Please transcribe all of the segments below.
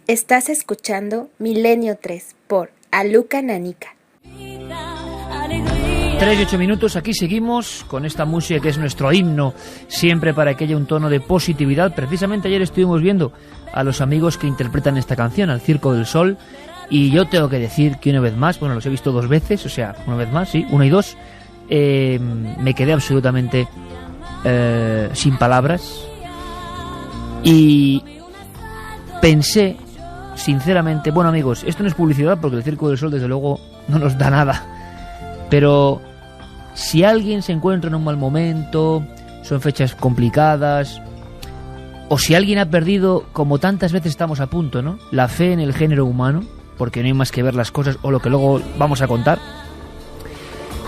Estás escuchando Milenio 3 por Aluka Nanica. 3 y 8 minutos, aquí seguimos con esta música que es nuestro himno, siempre para que haya un tono de positividad. Precisamente ayer estuvimos viendo a los amigos que interpretan esta canción, al Circo del Sol, y yo tengo que decir que una vez más, bueno, los he visto 2 veces, o sea, una vez más, sí, 1 y 2, me quedé absolutamente sin palabras y pensé, sinceramente, bueno amigos, esto no es publicidad porque el Circo del Sol desde luego no nos da nada, pero si alguien se encuentra en un mal momento, son fechas complicadas, o si alguien ha perdido, como tantas veces estamos a punto, ¿no?, la fe en el género humano, porque no hay más que ver las cosas o lo que luego vamos a contar,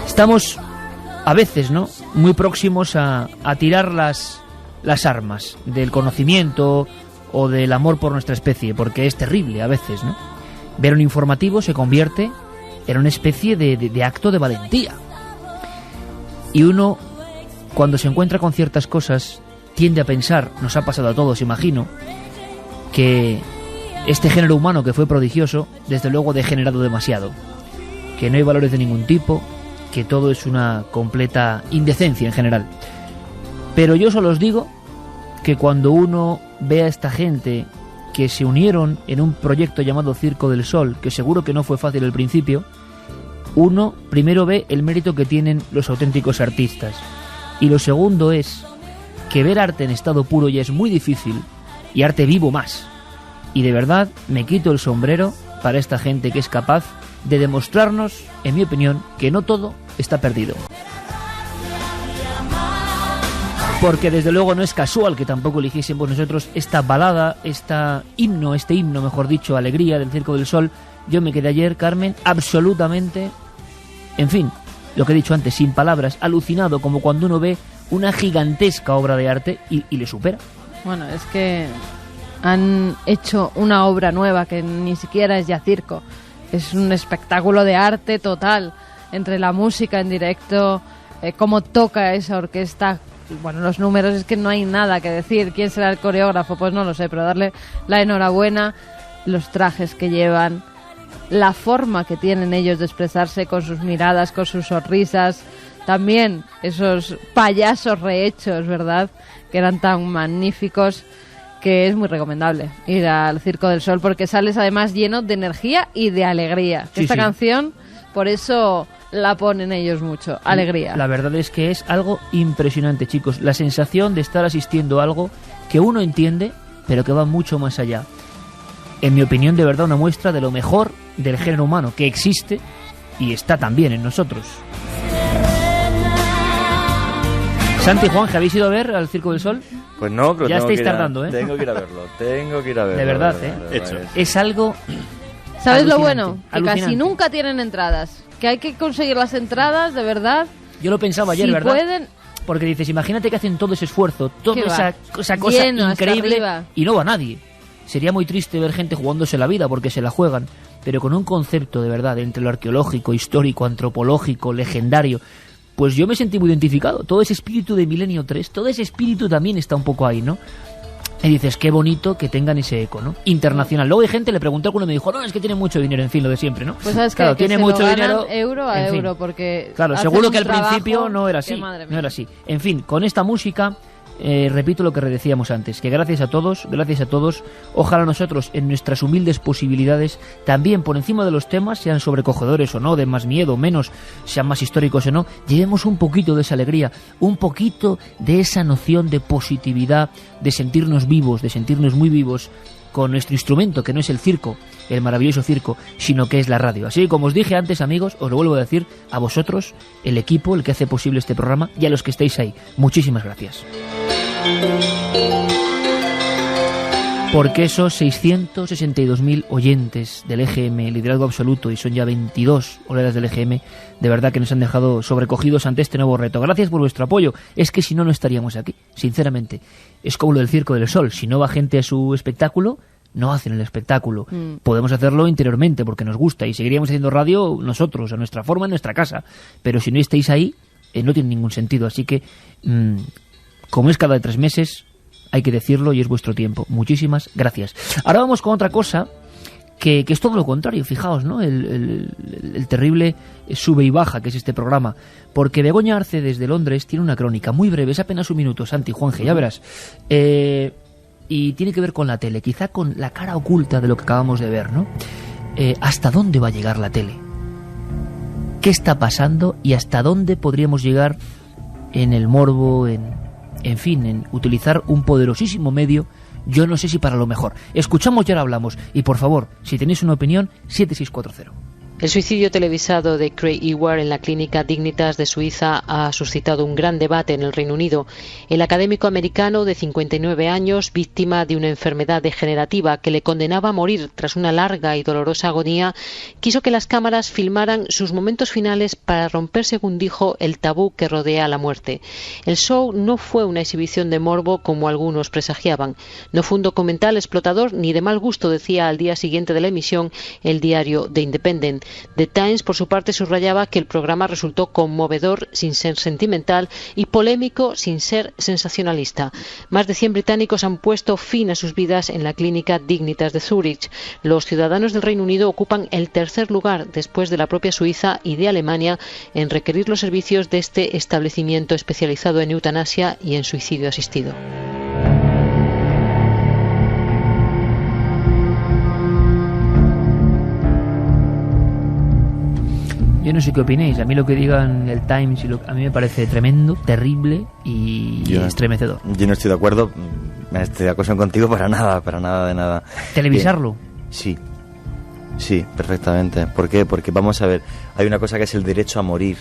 estamos a veces, ¿no?, muy próximos a tirar las armas del conocimiento o del amor por nuestra especie, porque es terrible a veces, ¿no? Ver un informativo se convierte en una especie de acto de valentía. Y uno, cuando se encuentra con ciertas cosas, tiende a pensar, nos ha pasado a todos, imagino, que este género humano que fue prodigioso, desde luego degenerado demasiado, que no hay valores de ningún tipo, que todo es una completa indecencia en general. Pero yo solo os digo que cuando uno ve a esta gente que se unieron en un proyecto llamado Circo del Sol, que seguro que no fue fácil al principio, uno primero ve el mérito que tienen los auténticos artistas, y lo segundo es que ver arte en estado puro ya es muy difícil, y arte vivo más. Y de verdad me quito el sombrero para esta gente que es capaz de demostrarnos, en mi opinión, que no todo está perdido. Porque desde luego no es casual que tampoco eligiésemos nosotros esta balada, este himno, mejor dicho, alegría del Circo del Sol. Yo me quedé ayer, Carmen, absolutamente, en fin, lo que he dicho antes, sin palabras, alucinado, como cuando uno ve una gigantesca obra de arte y le supera. Bueno, es que han hecho una obra nueva que ni siquiera es ya circo, es un espectáculo de arte total, entre la música en directo, cómo toca esa orquesta. Bueno, los números, es que no hay nada que decir. ¿Quién será el coreógrafo? Pues no lo sé, pero darle la enhorabuena. Los trajes que llevan, la forma que tienen ellos de expresarse con sus miradas, con sus sonrisas, también esos payasos rehechos, ¿verdad?, que eran tan magníficos, que es muy recomendable ir al Circo del Sol, porque sales además lleno de energía y de alegría. Sí, esta canción, por eso la ponen ellos mucho, alegría. La verdad es que es algo impresionante, chicos, la sensación de estar asistiendo a algo que uno entiende, pero que va mucho más allá. En mi opinión, de verdad, una muestra de lo mejor del género humano, que existe y está también en nosotros. Santi y Juan, ¿habéis ido a ver al Circo del Sol? Pues no, pero ya estáis tardando, ¿eh? Tengo que ir a verlo. De verdad, es algo... ¿Sabes lo bueno? Que casi nunca tienen entradas. Que hay que conseguir las entradas, de verdad. Yo lo pensaba ayer, si ¿verdad? Pueden... Porque dices, imagínate que hacen todo ese esfuerzo, toda esa cosa lleno, increíble, y no va nadie. Sería muy triste ver gente jugándose la vida porque se la juegan, pero con un concepto de verdad entre lo arqueológico, histórico, antropológico, legendario. Pues yo me sentí muy identificado. Todo ese espíritu de Milenio 3, todo ese espíritu también está un poco ahí, ¿no? Y dices, qué bonito que tengan ese eco, ¿no? Internacional. Luego hay gente, le pregunté a alguno y me dijo, no, es que tiene mucho dinero, en fin, lo de siempre, ¿no? Pues sabes claro, que tiene se mucho lo dinero euro a euro, porque... Claro, seguro que al principio no era así, no era así. En fin, con esta música, repito lo que decíamos antes, que gracias a todos, ojalá nosotros, en nuestras humildes posibilidades, también por encima de los temas, sean sobrecogedores o no, de más miedo o menos, sean más históricos o no, llevemos un poquito de esa alegría, un poquito de esa noción de positividad, de sentirnos vivos, de sentirnos muy vivos, con nuestro instrumento, que no es el circo, el maravilloso circo, sino que es la radio. Así que, como os dije antes, amigos, os lo vuelvo a decir, a vosotros, el equipo, el que hace posible este programa, y a los que estáis ahí, muchísimas gracias. Porque esos 662.000 oyentes del EGM, liderazgo absoluto, y son ya 22 oleadas del EGM, de verdad que nos han dejado sobrecogidos ante este nuevo reto. Gracias por vuestro apoyo. Es que si no, no estaríamos aquí, sinceramente. Es como lo del Circo del Sol. Si no va gente a su espectáculo, no hacen el espectáculo. Podemos hacerlo interiormente porque nos gusta y seguiríamos haciendo radio nosotros, a nuestra forma, en nuestra casa. Pero si no estáis ahí, no tiene ningún sentido. Así que, como es cada 3 meses... hay que decirlo, y es vuestro tiempo. Muchísimas gracias. Ahora vamos con otra cosa que es todo lo contrario, fijaos, ¿no? El terrible sube y baja que es este programa, porque Begoña Arce desde Londres tiene una crónica muy breve, es apenas un minuto, Santi, Juanje, ya verás, y tiene que ver con la tele, quizá con la cara oculta de lo que acabamos de ver, ¿no? ¿Hasta dónde va a llegar la tele? ¿Qué está pasando y hasta dónde podríamos llegar en el morbo, en fin, en utilizar un poderosísimo medio? Yo no sé si para lo mejor. Escuchamos y ahora hablamos. Y por favor, si tenéis una opinión, 7640. El suicidio televisado de Craig Ewart en la clínica Dignitas de Suiza ha suscitado un gran debate en el Reino Unido. El académico americano de 59 años, víctima de una enfermedad degenerativa que le condenaba a morir tras una larga y dolorosa agonía, quiso que las cámaras filmaran sus momentos finales para romper, según dijo, el tabú que rodea la muerte. El show no fue una exhibición de morbo como algunos presagiaban. No fue un documental explotador ni de mal gusto, decía al día siguiente de la emisión el diario The Independent. The Times, por su parte, subrayaba que el programa resultó conmovedor sin ser sentimental y polémico sin ser sensacionalista. Más de 100 británicos han puesto fin a sus vidas en la clínica Dignitas de Zúrich. Los ciudadanos del Reino Unido ocupan el tercer lugar después de la propia Suiza y de Alemania en requerir los servicios de este establecimiento especializado en eutanasia y en suicidio asistido. Yo no sé qué opinéis. A mí lo que digan el Times a mí me parece tremendo, terrible y estremecedor. Yo no estoy de acuerdo, no estoy de acuerdo contigo para nada de nada. ¿Televisarlo? Sí, perfectamente. ¿Por qué? Porque vamos a ver, hay una cosa que es el derecho a morir.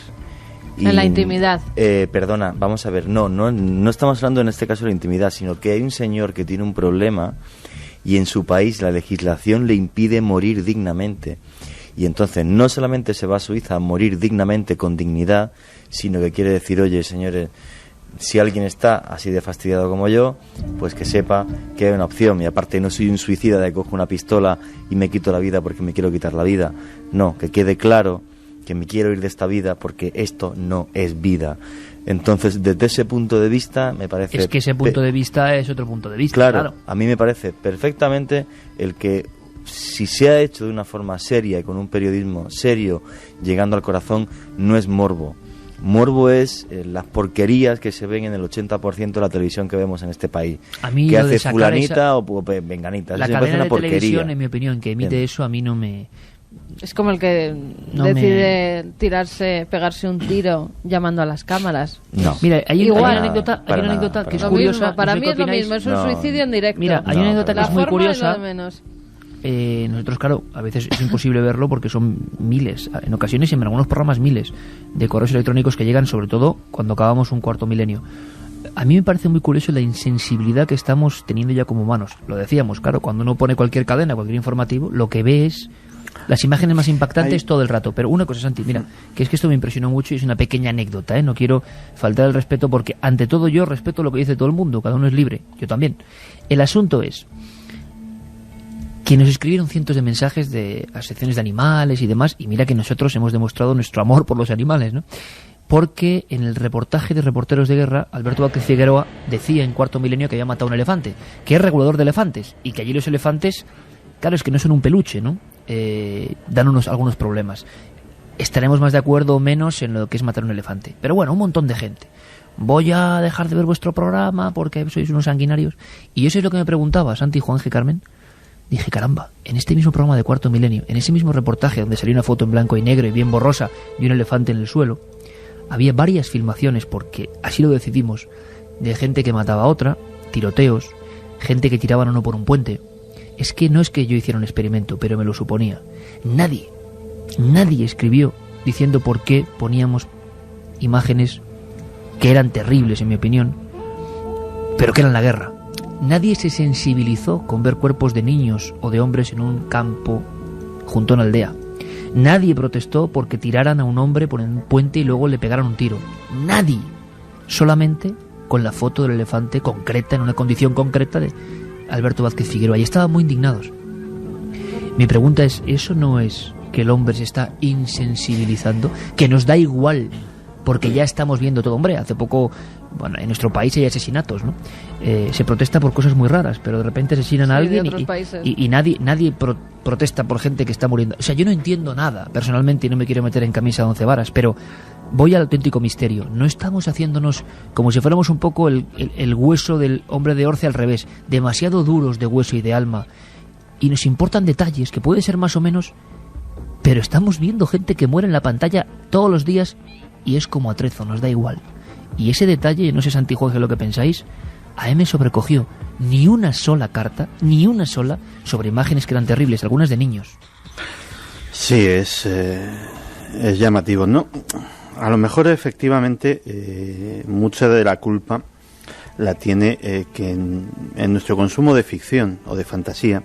En la intimidad. Perdona, vamos a ver, no estamos hablando en este caso de la intimidad, sino que hay un señor que tiene un problema y en su país la legislación le impide morir dignamente. Y entonces no solamente se va a Suiza a morir dignamente, con dignidad, sino que quiere decir, oye, señores, si alguien está así de fastidiado como yo, pues que sepa que hay una opción. Y aparte no soy un suicida de que cojo una pistola y me quito la vida porque me quiero quitar la vida. No, que quede claro que me quiero ir de esta vida porque esto no es vida. Entonces, desde ese punto de vista, me parece... Es que ese punto de vista es otro punto de vista, claro. A mí me parece perfectamente el que... Si se ha hecho de una forma seria y con un periodismo serio, llegando al corazón, no es morbo. Morbo es las porquerías que se ven en el 80% de la televisión que vemos en este país. A mí que hace fulanita o venganita. La cadena de televisión, en mi opinión, que emite eso, a mí no me... Es como el que decide pegarse un tiro llamando a las cámaras. No. Mira, hay una anécdota que es curiosa. Para mí es lo mismo, es un suicidio en directo. Mira, hay una anécdota que es muy curiosa. Nosotros, claro, a veces es imposible verlo porque son miles, en ocasiones y en algunos programas miles de correos electrónicos que llegan, sobre todo cuando acabamos un cuarto milenio. A mí me parece muy curioso la insensibilidad que estamos teniendo ya como humanos. Lo decíamos, claro, cuando uno pone cualquier cadena, cualquier informativo, lo que ve es las imágenes más impactantes todo el rato. Pero una cosa, Santi, mira, que es que esto me impresionó mucho y es una pequeña anécdota, ¿eh? No quiero faltar el respeto porque, ante todo, yo respeto lo que dice todo el mundo, cada uno es libre, yo también. El asunto es que nos escribieron cientos de mensajes de asociaciones de animales y demás, y mira que nosotros hemos demostrado nuestro amor por los animales, ¿no? Porque en el reportaje de Reporteros de Guerra, Alberto Vázquez Figueroa decía en Cuarto Milenio que había matado a un elefante, que es regulador de elefantes, y que allí los elefantes, claro, es que no son un peluche, ¿no? Dan algunos problemas. Estaremos más de acuerdo o menos en lo que es matar a un elefante. Pero bueno, un montón de gente. Voy a dejar de ver vuestro programa porque sois unos sanguinarios. Y eso es lo que me preguntaba, Santi, Juanje, Carmen. Dije, caramba, en este mismo programa de Cuarto Milenio, en ese mismo reportaje donde salía una foto en blanco y negro y bien borrosa de un elefante en el suelo, había varias filmaciones, porque así lo decidimos, de gente que mataba a otra, tiroteos, gente que tiraban a uno por un puente. Es que no es que yo hiciera un experimento, pero me lo suponía. Nadie escribió diciendo por qué poníamos imágenes que eran terribles, en mi opinión, pero que eran la guerra. Nadie se sensibilizó con ver cuerpos de niños o de hombres en un campo junto a una aldea. Nadie protestó porque tiraran a un hombre por un puente y luego le pegaran un tiro. Nadie. Solamente con la foto del elefante concreta, en una condición concreta, de Alberto Vázquez Figueroa. Y estaban muy indignados. Mi pregunta es, ¿eso no es que el hombre se está insensibilizando? Que nos da igual porque ya estamos viendo todo. Hombre, hace poco, bueno, en nuestro país hay asesinatos, ¿no? Se protesta por cosas muy raras, pero de repente asesinan a alguien y nadie protesta por gente que está muriendo. O sea, yo no entiendo nada, personalmente, y no me quiero meter en camisa de 11 varas, pero voy al auténtico misterio. No estamos haciéndonos como si fuéramos un poco el hueso del hombre de Orce al revés, demasiado duros de hueso y de alma, y nos importan detalles que puede ser más o menos, pero estamos viendo gente que muere en la pantalla todos los días y es como atrezo, nos da igual. Y ese detalle, no sé, Santi, Jorge, lo que pensáis, a mí me sobrecogió. Ni una sola carta, ni una sola, sobre imágenes que eran terribles, algunas de niños. Sí, es llamativo, ¿no? A lo mejor efectivamente mucha de la culpa la tiene que en nuestro consumo de ficción o de fantasía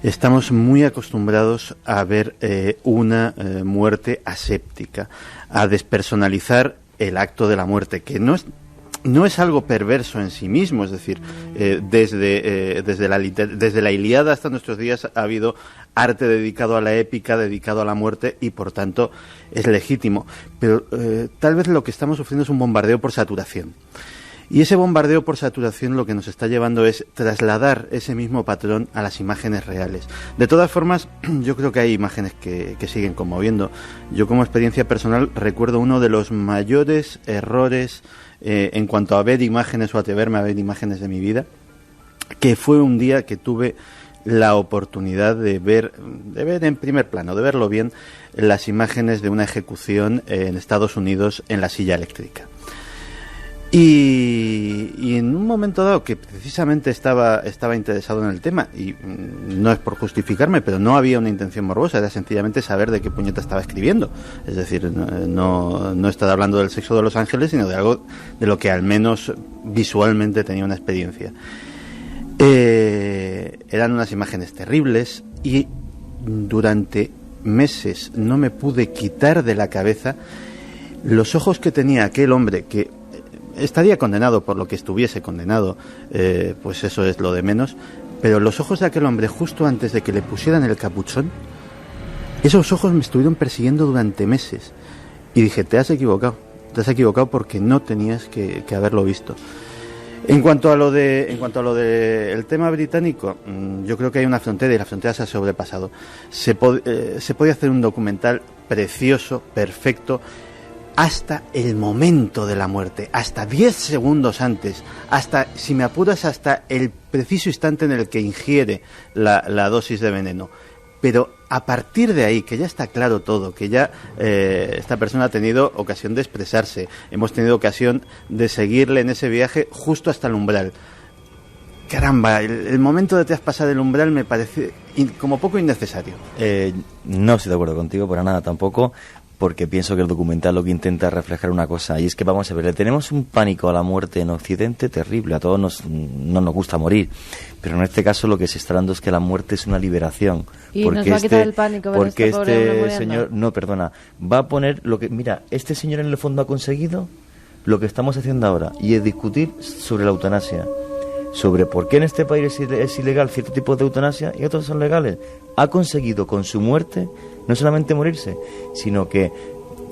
estamos muy acostumbrados a ver una muerte aséptica, a despersonalizar el acto de la muerte, que no es algo perverso en sí mismo. Es decir, desde la Ilíada hasta nuestros días ha habido arte dedicado a la épica, dedicado a la muerte, y por tanto es legítimo. Pero tal vez lo que estamos sufriendo es un bombardeo por saturación. Y ese bombardeo por saturación lo que nos está llevando es trasladar ese mismo patrón a las imágenes reales. De todas formas, yo creo que hay imágenes que siguen conmoviendo. Yo, como experiencia personal, recuerdo uno de los mayores errores en cuanto a ver imágenes o atreverme a ver imágenes de mi vida, que fue un día que tuve la oportunidad de ver en primer plano, de verlo bien, las imágenes de una ejecución en Estados Unidos en la silla eléctrica. Y en un momento dado que precisamente estaba interesado en el tema, y no es por justificarme, pero no había una intención morbosa, era sencillamente saber de qué puñeta estaba escribiendo. Es decir, no estaba hablando del sexo de los ángeles, sino de algo de lo que al menos visualmente tenía una experiencia. Eran unas imágenes terribles y durante meses no me pude quitar de la cabeza los ojos que tenía aquel hombre, que estaría condenado por lo que estuviese condenado, pues eso es lo de menos, pero los ojos de aquel hombre justo antes de que le pusieran el capuchón, esos ojos me estuvieron persiguiendo durante meses y dije, te has equivocado porque no tenías que haberlo visto. En cuanto a lo de el tema británico, yo creo que hay una frontera y la frontera se ha sobrepasado. Se podía hacer un documental precioso, perfecto, hasta el momento de la muerte, hasta 10 segundos antes, hasta, si me apuras, hasta el preciso instante en el que ingiere la dosis de veneno. Pero a partir de ahí, que ya está claro todo, que ya esta persona ha tenido ocasión de expresarse, hemos tenido ocasión de seguirle en ese viaje justo hasta el umbral. Caramba, el momento de traspasar el umbral me parece como poco innecesario. No estoy de acuerdo contigo, para nada tampoco, porque pienso que el documental lo que intenta es reflejar una cosa, y es que, vamos a ver, le tenemos un pánico a la muerte en Occidente terrible, a todos no nos gusta morir, pero en este caso lo que se está dando es que la muerte es una liberación. Y porque nos va a quitar el pánico, porque este señor, no, perdona, va a poner lo que, mira, este señor en el fondo ha conseguido lo que estamos haciendo ahora, y es discutir sobre la eutanasia, sobre por qué en este país es ilegal cierto tipo de eutanasia y otros son legales. Ha conseguido con su muerte no solamente morirse, sino que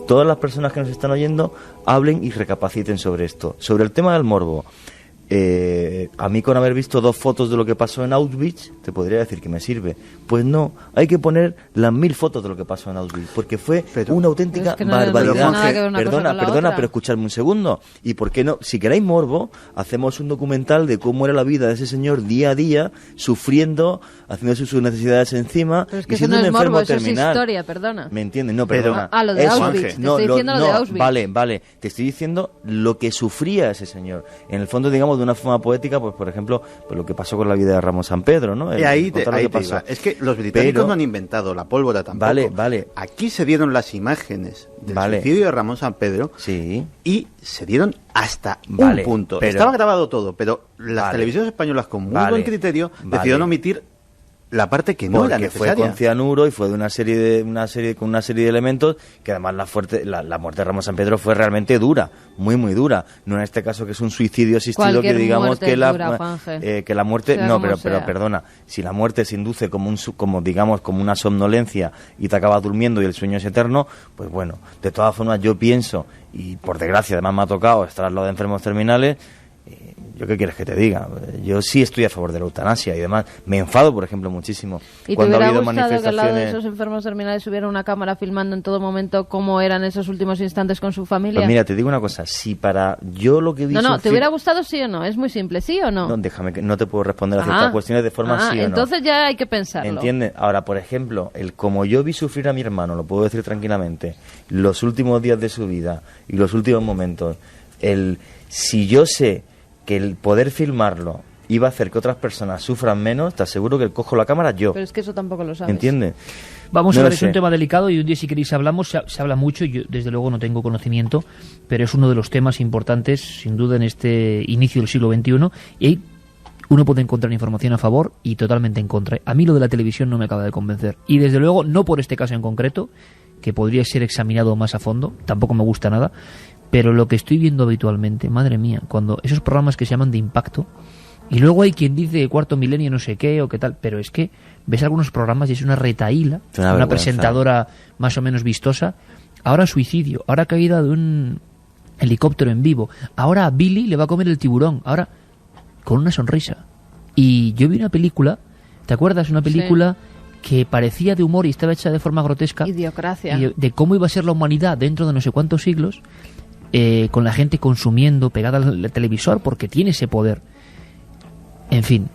todas las personas que nos están oyendo hablen y recapaciten sobre esto. Sobre el tema del morbo, a mí, con haber visto 2 fotos de lo que pasó en Auschwitz, te podría decir que me sirve. Pues no, hay que poner las 1000 fotos de lo que pasó en Auschwitz, porque fue una auténtica barbaridad. Perdona, pero escuchadme un segundo. ¿Y por qué no? Si queréis morbo, hacemos un documental de cómo era la vida de ese señor día a día, sufriendo, haciendo sus necesidades encima, pero es que y siendo eso no un es enfermo morbo, terminal. Eso es historia, perdona. ¿Me entiendes? No, perdona. Lo de Auschwitz. Te estoy diciendo lo de Auschwitz. Vale. Te estoy diciendo lo que sufría ese señor. En el fondo, digamos, de una forma poética, pues por ejemplo, pues lo que pasó con la vida de Ramón San Pedro, ¿no? Ahí te iba. Es que los británicos no han inventado la pólvora tampoco. Vale. Aquí se dieron las imágenes del suicidio de Ramón San Pedro, sí, y se dieron hasta un punto. Estaba grabado todo, pero las televisiones españolas, con muy buen criterio, decidieron omitir la parte que no era porque necesaria. fue con cianuro y fue de una serie de elementos que además la muerte de Ramón Sampedro fue realmente dura, muy muy dura. No en este caso que es un suicidio asistido, Cualquier que digamos muerte que es dura, Juanje. que la muerte Sea no, como pero sea. perdona, si la muerte se induce como una somnolencia y te acabas durmiendo y el sueño es eterno, pues bueno, de todas formas yo pienso, y por desgracia además me ha tocado estar al lado de enfermos terminales. ¿Yo qué quieres que te diga? Yo sí estoy a favor de la eutanasia y demás. Me enfado, por ejemplo, muchísimo ¿Y te cuando ha hubiera habido gustado que al lado de manifestaciones. esos enfermos terminales hubiera una cámara filmando en todo momento cómo eran esos últimos instantes con su familia? Pues mira, te digo una cosa. Si para yo lo que vi... No, ¿te hubiera gustado sí o no? Es muy simple, ¿sí o no? No, déjame, que no te puedo responder a ciertas cuestiones de forma sí o no. Entonces ya hay que pensarlo. ¿Entiendes? Ahora, por ejemplo, como yo vi sufrir a mi hermano, lo puedo decir tranquilamente, los últimos días de su vida y los últimos momentos, si yo sé que el poder filmarlo iba a hacer que otras personas sufran menos, te aseguro que cojo la cámara yo. Pero es que eso tampoco lo sabes. ¿Entiendes? Vamos No a lo ver, es sé. un tema delicado y un día si queréis hablamos, se habla mucho, yo desde luego no tengo conocimiento, pero es uno de los temas importantes, sin duda, en este inicio del siglo XXI, y ahí uno puede encontrar información a favor y totalmente en contra. A mí lo de la televisión no me acaba de convencer, y desde luego no por este caso en concreto, que podría ser examinado más a fondo, tampoco me gusta nada, pero lo que estoy viendo habitualmente, madre mía, cuando esos programas que se llaman de impacto, y luego hay quien dice Cuarto Milenio no sé qué o qué tal, pero es que ves algunos programas y es una retaíla, Es una una vergüenza. presentadora más o menos vistosa, ahora suicidio, ahora caída de un helicóptero en vivo, ahora a Billy le va a comer el tiburón, ahora con una sonrisa. Y yo vi una película, ¿te acuerdas? Una película que parecía de humor y estaba hecha de forma grotesca, Idiocracia. y de cómo iba a ser la humanidad dentro de no sé cuántos siglos, con la gente consumiendo, pegada al televisor, porque tiene ese poder. En fin,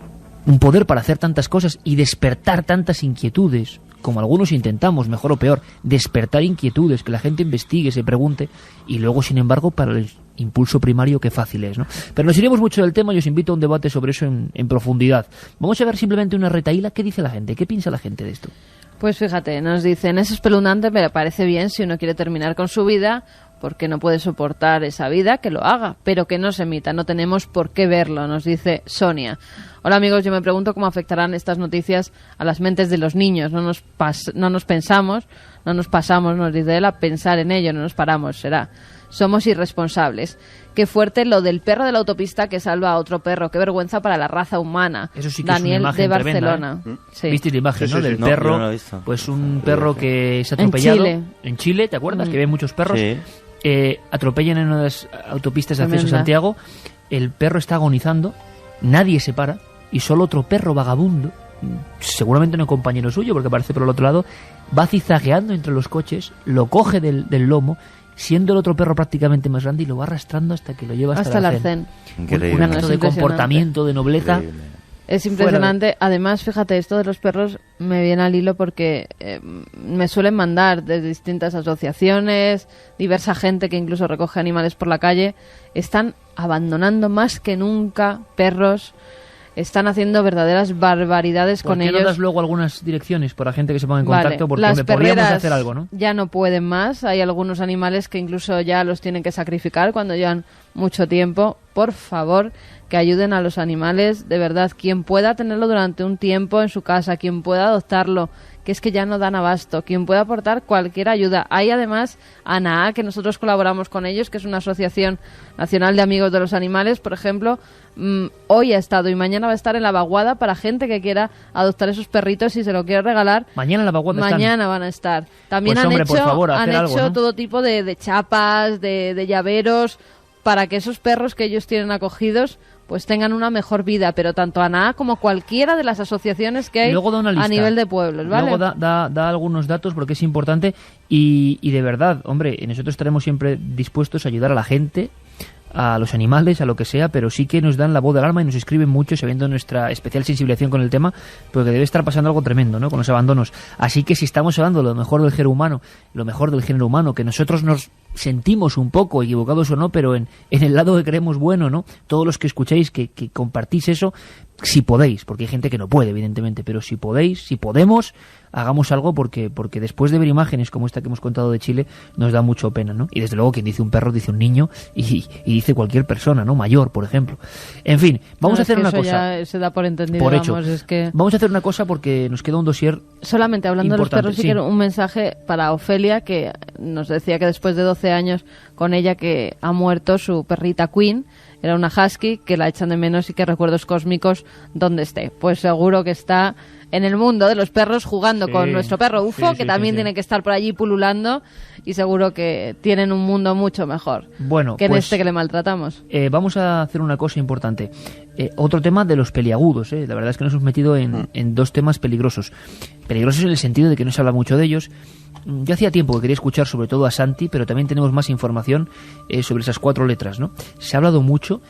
un poder para hacer tantas cosas y despertar tantas inquietudes, como algunos intentamos, mejor o peor, despertar inquietudes, que la gente investigue, se pregunte, y luego, sin embargo, para el impulso primario, qué fácil es, ¿no? Pero nos iremos mucho del tema y os invito a un debate sobre eso en profundidad. Vamos a ver simplemente una retaíla. ¿Qué dice la gente? ¿Qué piensa la gente de esto? Pues fíjate, nos dicen, es espeluznante, me parece bien si uno quiere terminar con su vida, porque no puede soportar esa vida, que lo haga, pero que no se emita, no tenemos por qué verlo, nos dice Sonia. Hola amigos, yo me pregunto cómo afectarán estas noticias a las mentes de los niños, no nos pasamos, nos dice él, a pensar en ello, no nos paramos, será. Somos irresponsables. Qué fuerte lo del perro de la autopista que salva a otro perro. Qué vergüenza para la raza humana. Eso sí que Daniel es una imagen de Barcelona. tremenda, ¿eh? Sí. ¿Viste la imagen, Sí, no? sí, sí. Del No, perro, yo no lo he visto. pues un perro que es atropellado en Chile, ¿te acuerdas? Que ven muchos perros, Sí. atropellan en una de las autopistas de acceso a Tremenda. Santiago, el perro está agonizando, nadie se para, y solo otro perro vagabundo, seguramente no compañero suyo, porque aparece por el otro lado, va zigzagueando entre los coches, lo coge del lomo, siendo el otro perro prácticamente más grande, y lo va arrastrando hasta que lo lleva hasta el la arcén. Increíble. Un acto Es de impresionante. comportamiento, de nobleza. Increíble. Es impresionante. Además, fíjate, esto de los perros me viene al hilo porque me suelen mandar de distintas asociaciones, diversa gente que incluso recoge animales por la calle. Están abandonando más que nunca perros. Están haciendo verdaderas barbaridades ¿Por con qué no ellos. das luego algunas direcciones para gente que se ponga en Vale, contacto? Porque las me podríamos perreras hacer algo, ¿no? ya no pueden más. Hay algunos animales que incluso ya los tienen que sacrificar cuando llevan mucho tiempo. Por favor, que ayuden a los animales, de verdad. Quien pueda tenerlo durante un tiempo en su casa, quien pueda adoptarlo, que es que ya no dan abasto, quien pueda aportar cualquier ayuda. Hay además ANAA, que nosotros colaboramos con ellos, que es una asociación nacional de amigos de los animales, por ejemplo. Hoy ha estado y mañana va a estar en la vaguada para gente que quiera adoptar esos perritos y se lo quiere regalar. Mañana en la vaguada están. Mañana van a estar. También Pues, han hombre, hecho, por favor, hacer han algo, hecho ¿no? todo tipo de chapas, de llaveros, para que esos perros que ellos tienen acogidos pues tengan una mejor vida, pero tanto ANAA como cualquiera de las asociaciones que hay Luego da una lista. a nivel de pueblos, ¿vale? Luego da algunos datos porque es importante y de verdad, hombre, nosotros estaremos siempre dispuestos a ayudar a la gente, a los animales, a lo que sea, pero sí que nos dan la voz de alarma y nos escriben mucho sabiendo nuestra especial sensibilización con el tema, porque debe estar pasando algo tremendo, ¿no? Con los abandonos. Así que si estamos hablando de lo mejor del género humano, que nosotros nos sentimos un poco, equivocados o no, pero en el lado que creemos bueno, ¿no? Todos los que escucháis, que compartís eso, si podéis, porque hay gente que no puede, evidentemente, pero si podéis, si podemos, hagamos algo, porque después de ver imágenes como esta que hemos contado de Chile, nos da mucho pena, ¿no? Y desde luego quien dice un perro dice un niño y dice cualquier persona, ¿no? Mayor, por ejemplo. En fin, vamos a hacer una cosa. Ya se da por entendido, por hecho. Vamos, es que... Vamos a hacer una cosa porque nos queda un dossier. Solamente hablando importante. De los perros, sí quiero un mensaje para Ofelia, que nos decía que después de 12 años con ella que ha muerto su perrita Queen. Era una husky que la echan de menos y que recuerdos cósmicos donde esté. Pues seguro que está en el mundo de los perros jugando con nuestro perro UFO, que también tiene que estar por allí pululando, y seguro que tienen un mundo mucho mejor que en este que le maltratamos. Vamos a hacer una cosa importante. Otro tema de los peliagudos. La verdad es que nos hemos metido en dos temas peligrosos. Peligrosos en el sentido de que no se habla mucho de ellos. Yo hacía tiempo que quería escuchar sobre todo a Santi, pero también tenemos más información sobre esas 4 letras, ¿no? Se ha hablado mucho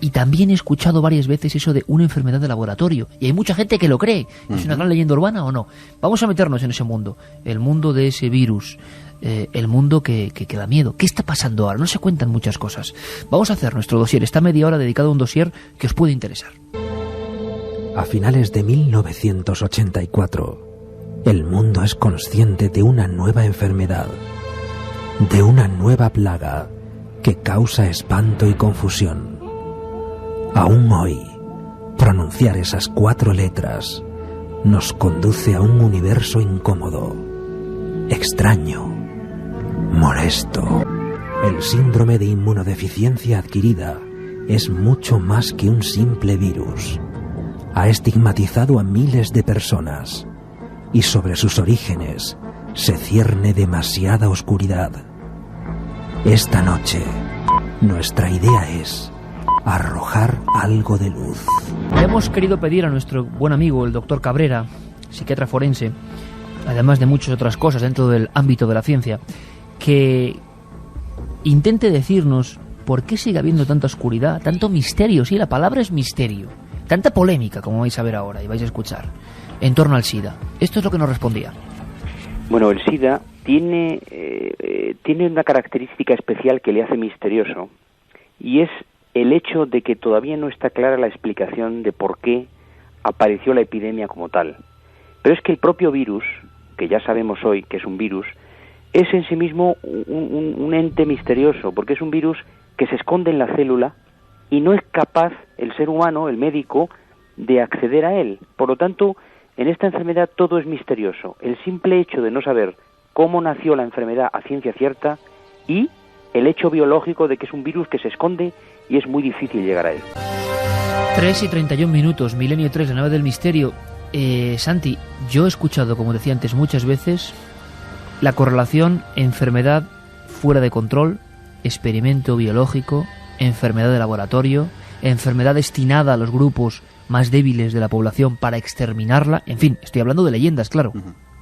y también he escuchado varias veces eso de una enfermedad de laboratorio. Y hay mucha gente que lo cree. ¿Es una gran leyenda urbana o no? Vamos a meternos en ese mundo. El mundo de ese virus. El mundo que da miedo. ¿Qué está pasando ahora? No se cuentan muchas cosas. Vamos a hacer nuestro dossier. Está media hora dedicado a un dossier que os puede interesar. A finales de 1984, el mundo es consciente de una nueva enfermedad, de una nueva plaga que causa espanto y confusión. Aún hoy, pronunciar esas 4 letras nos conduce a un universo incómodo, extraño, molesto. El síndrome de inmunodeficiencia adquirida es mucho más que un simple virus. Ha estigmatizado a miles de personas y sobre sus orígenes se cierne demasiada oscuridad. Esta noche, nuestra idea es arrojar algo de luz. Le hemos querido pedir a nuestro buen amigo, el doctor Cabrera, psiquiatra forense, además de muchas otras cosas dentro del ámbito de la ciencia, que intente decirnos por qué sigue habiendo tanta oscuridad, tanto misterio. Sí, la palabra es misterio. Tanta polémica, como vais a ver ahora y vais a escuchar, en torno al SIDA. Esto es lo que nos respondía. Bueno, el SIDA tiene una característica especial que le hace misterioso, y es el hecho de que todavía no está clara la explicación de por qué apareció la epidemia como tal. Pero es que el propio virus, que ya sabemos hoy que es un virus, es en sí mismo un ente misterioso, porque es un virus que se esconde en la célula y no es capaz el ser humano, el médico, de acceder a él. Por lo tanto, en esta enfermedad todo es misterioso. El simple hecho de no saber cómo nació la enfermedad a ciencia cierta y el hecho biológico de que es un virus que se esconde y es muy difícil llegar a él. 3:31, Milenio 3, la nave del misterio. Santi, yo he escuchado, como decía antes, muchas veces la correlación enfermedad fuera de control, experimento biológico, enfermedad de laboratorio, enfermedad destinada a los grupos más débiles de la población para exterminarla. En fin, estoy hablando de leyendas, claro.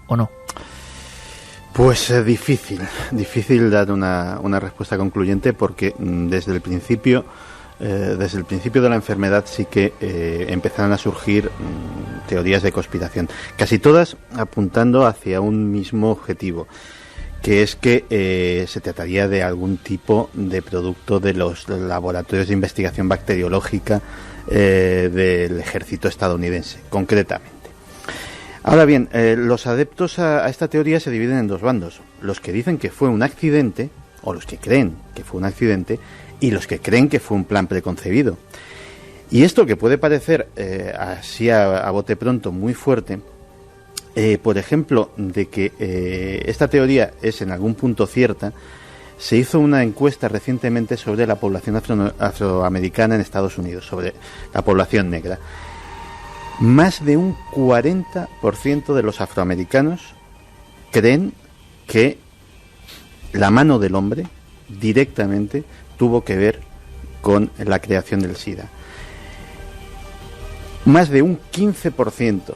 ¿O no? Pues difícil dar una respuesta concluyente, porque desde el principio de la enfermedad sí que empezaron a surgir teorías de conspiración, casi todas apuntando hacia un mismo objetivo, que es que se trataría de algún tipo de producto de los laboratorios de investigación bacteriológica del ejército estadounidense, concretamente. Ahora bien, los adeptos a esta teoría se dividen en 2 bandos: los que dicen que fue un accidente, o los que creen que fue un accidente, y los que creen que fue un plan preconcebido. Y esto, que puede parecer así a bote pronto muy fuerte, por ejemplo, de que esta teoría es en algún punto cierta, se hizo una encuesta recientemente sobre la población afroamericana en Estados Unidos, sobre la población negra. Más de un 40% de los afroamericanos creen que la mano del hombre directamente tuvo que ver con la creación del SIDA. Más de un 15%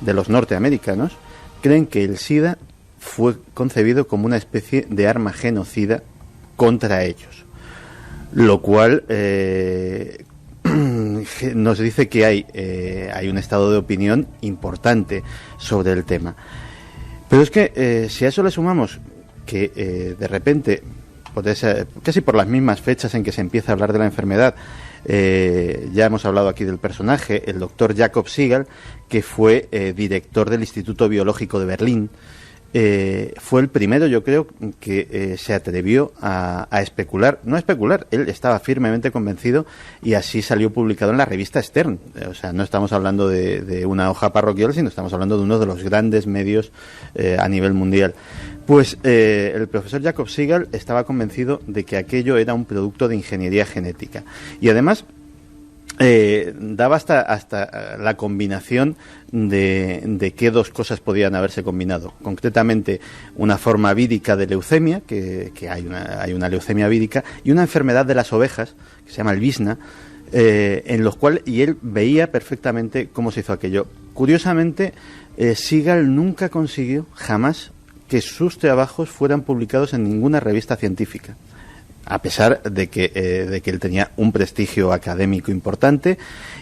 de los norteamericanos creen que el SIDA fue concebido como una especie de arma genocida contra ellos, lo cual nos dice que hay un estado de opinión importante sobre el tema. Pero es que si a eso le sumamos que de repente casi por las mismas fechas en que se empieza a hablar de la enfermedad. Ya hemos hablado aquí del personaje, el doctor Jacob Siegel, que fue director del Instituto Biológico de Berlín. Fue el primero, yo creo, que se atrevió a especular, no a especular, él estaba firmemente convencido y así salió publicado en la revista Stern. O sea, no estamos hablando de una hoja parroquial, sino estamos hablando de uno de los grandes medios a nivel mundial. Pues el profesor Jacob Siegel estaba convencido de que aquello era un producto de ingeniería genética y además daba hasta la combinación de qué dos cosas podían haberse combinado. Concretamente, una forma vírica de leucemia, que hay una leucemia vírica, y una enfermedad de las ovejas, que se llama el Visna, en los cuales, y él veía perfectamente cómo se hizo aquello. Curiosamente, Siegel nunca consiguió, jamás, que sus trabajos fueran publicados en ninguna revista científica, a pesar de que él tenía un prestigio académico importante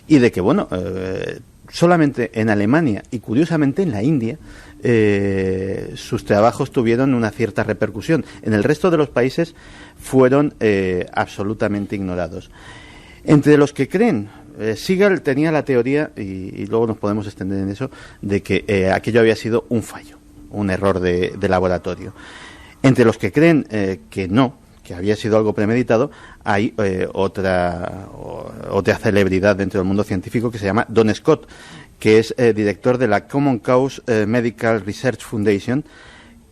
y de que, bueno, solamente en Alemania y curiosamente en la India sus trabajos tuvieron una cierta repercusión. En el resto de los países fueron absolutamente ignorados. Entre los que creen, Siegel tenía la teoría, y luego nos podemos extender en eso, de que aquello había sido un fallo, un error de laboratorio. Entre los que creen que no, que había sido algo premeditado, hay otra celebridad dentro del mundo científico que se llama Don Scott, que es director de la Common Cause Medical Research Foundation,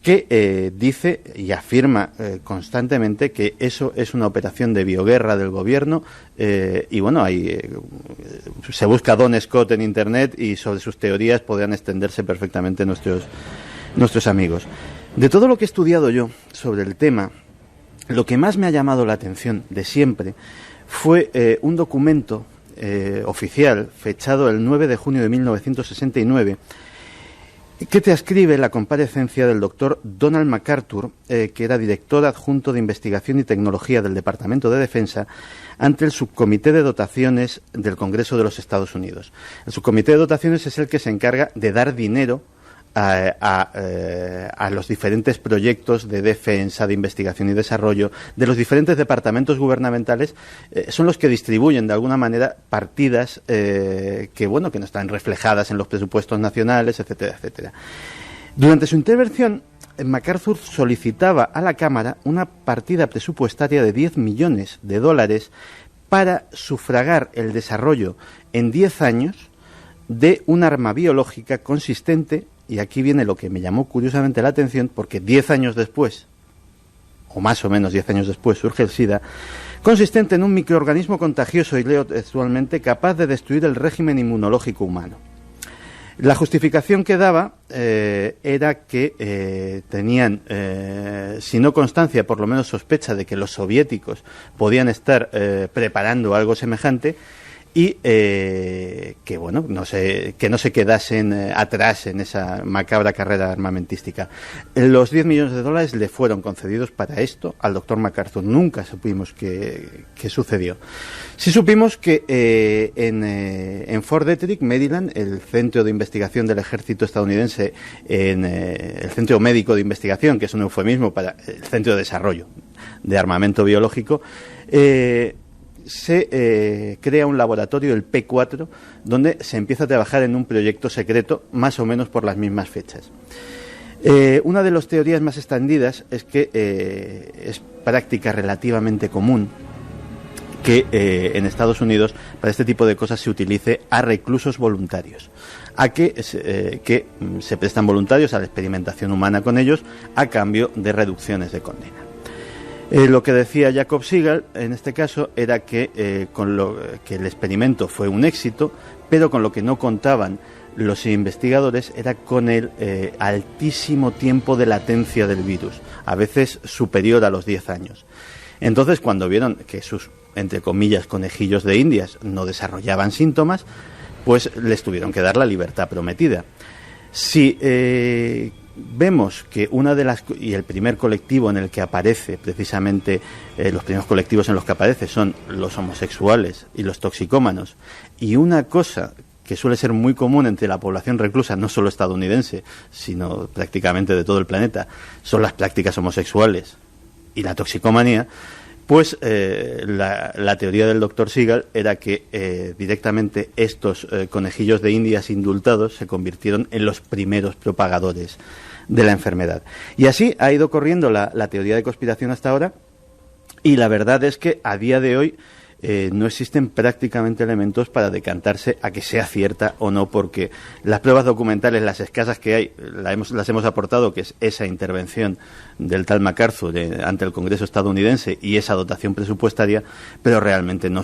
que dice y afirma constantemente que eso es una operación de bioguerra del gobierno, y bueno, se busca Don Scott en internet y sobre sus teorías podrían extenderse perfectamente nuestros amigos. De todo lo que he estudiado yo sobre el tema, lo que más me ha llamado la atención de siempre fue un documento oficial fechado el 9 de junio de 1969 que te ascribe la comparecencia del doctor Donald MacArthur, que era director adjunto de Investigación y Tecnología del Departamento de Defensa, ante el Subcomité de Dotaciones del Congreso de los Estados Unidos. El Subcomité de Dotaciones es el que se encarga de dar dinero a los diferentes proyectos de defensa, de investigación y desarrollo de los diferentes departamentos gubernamentales. Son los que distribuyen de alguna manera partidas que no están reflejadas en los presupuestos nacionales, etcétera, etcétera. Durante su intervención, MacArthur solicitaba a la Cámara una partida presupuestaria de $10 millones para sufragar el desarrollo en 10 años de un arma biológica consistente. Y aquí viene lo que me llamó curiosamente la atención, porque 10 años después, o más o menos 10 años después, surge el SIDA, consistente en un microorganismo contagioso, y leo textualmente, capaz de destruir el régimen inmunológico humano. La justificación que daba era que tenían, si no constancia, por lo menos sospecha de que los soviéticos podían estar preparando algo semejante, y que no se quedasen atrás en esa macabra carrera armamentística. Los $10 millones le fueron concedidos para esto al doctor MacArthur. Nunca supimos qué sucedió. Sí supimos que en Fort Detrick, Maryland, el centro de investigación del ejército estadounidense, el centro médico de investigación, que es un eufemismo para el centro de desarrollo de armamento biológico, se crea un laboratorio, el P4, donde se empieza a trabajar en un proyecto secreto más o menos por las mismas fechas. Una de las teorías más extendidas es que es práctica relativamente común que en Estados Unidos para este tipo de cosas se utilice a reclusos voluntarios, a que se prestan voluntarios a la experimentación humana con ellos a cambio de reducciones de condena. Lo que decía Jacob Siegel en este caso era que el experimento fue un éxito, pero con lo que no contaban los investigadores era con el altísimo tiempo de latencia del virus, a veces superior a los 10 años. Entonces, cuando vieron que sus, entre comillas, conejillos de Indias no desarrollaban síntomas, pues les tuvieron que dar la libertad prometida. Si vemos que y el primer colectivo en el que aparece, precisamente los primeros colectivos en los que aparece son los homosexuales y los toxicómanos, y una cosa que suele ser muy común entre la población reclusa, no solo estadounidense, sino prácticamente de todo el planeta, son las prácticas homosexuales y la toxicomanía, pues la teoría del doctor Siegel era que directamente estos conejillos de Indias indultados se convirtieron en los primeros propagadores de la enfermedad. Y así ha ido corriendo la teoría de conspiración hasta ahora, y la verdad es que a día de hoy no existen prácticamente elementos para decantarse a que sea cierta o no, porque las pruebas documentales, las escasas que hay, las hemos aportado, que es esa intervención del tal MacArthur ante el Congreso estadounidense y esa dotación presupuestaria, pero realmente no,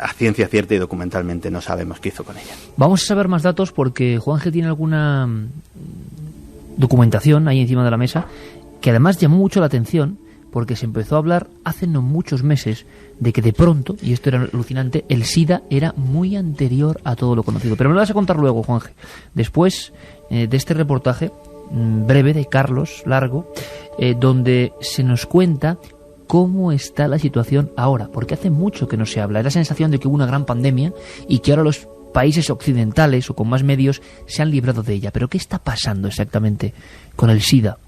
a ciencia cierta y documentalmente no sabemos qué hizo con ella. Vamos a saber más datos porque Juanje tiene alguna documentación ahí encima de la mesa que además llamó mucho la atención, porque se empezó a hablar hace no muchos meses de que de pronto, y esto era alucinante, el SIDA era muy anterior a todo lo conocido. Pero me lo vas a contar luego, Juanje, después de este reportaje breve de Carlos Largo, donde se nos cuenta cómo está la situación ahora, porque hace mucho que no se habla. Da la sensación de que hubo una gran pandemia y que ahora los países occidentales o con más medios se han librado de ella. Pero ¿qué está pasando exactamente con el SIDA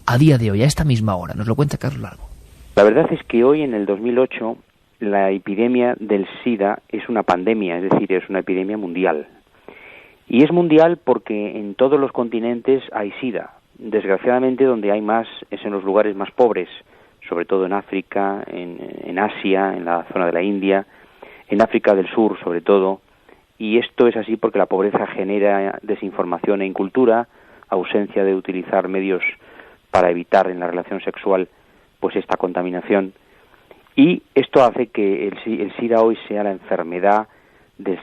a día de hoy, a esta misma hora? Nos lo cuenta Carlos Largo. La verdad es que hoy, en el 2008, la epidemia del SIDA es una pandemia, es decir, es una epidemia mundial. Y es mundial porque en todos los continentes hay SIDA. Desgraciadamente, donde hay más es en los lugares más pobres, sobre todo en África, en Asia, en la zona de la India, en África del Sur, sobre todo. Y esto es así porque la pobreza genera desinformación e incultura, ausencia de utilizar medios para evitar en la relación sexual pues esta contaminación, y esto hace que el SIDA hoy sea la enfermedad de